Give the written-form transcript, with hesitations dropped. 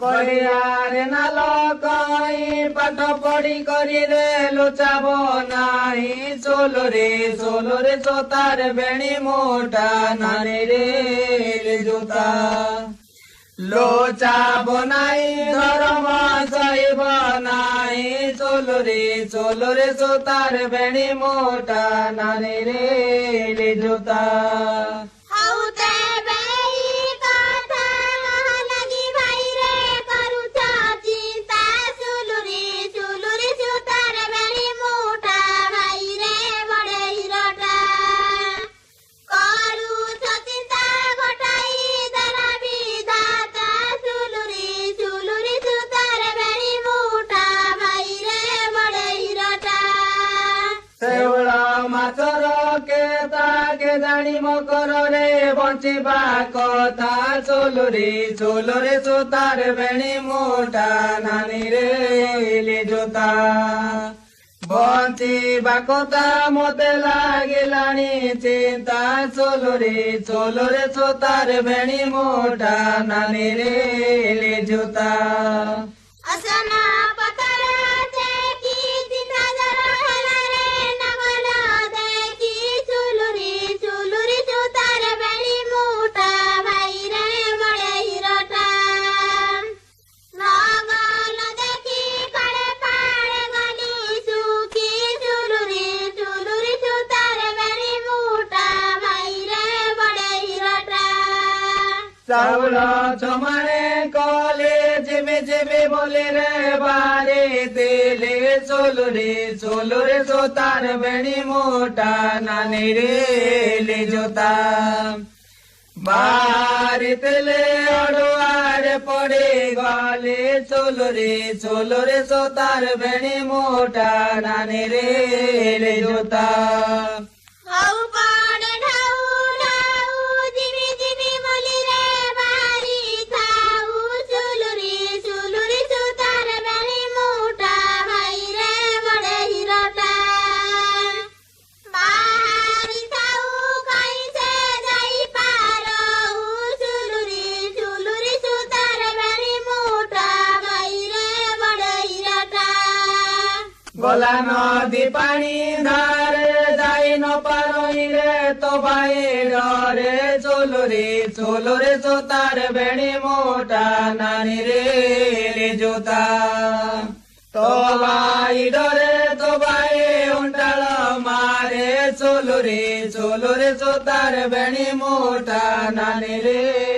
गड़ियारे नाल कई पाठ पढ़ी करी रे लोचाब नाही चोलो रे चोतार बेणी मोटा नानी रे जोता लोचाब नाही धर्म सैब नाही चोलो रे चोतार बेणी मोटा नानी रे जोता माछर के जानी मकर रे बंचिबा कथा चोलो रे चोतार बेणी मोटा नानी रे जोता बंचिबा कथा मते लागिलानी चिंता चोलो रे चोतार बेणी मोटा नानी रे जोता चाउल जमाने कले जेबे बोले रे बारे तेले चोलो रे चोतार बेणी मोटा नानी रे जोता बारे तेले अड़ुआरे पड़े गले चोलो रे चोतार बेणी मोटा नानी रे जोता गला नदी पानी धारे जाई न पारोई रे तो भाई डरे चोलो रे चोतार बेणी मोटा नानी रे जोता तो भाई डरे तो भाई उंटाल मारे चोलो रे चोतार बेणी मोटा नानी रे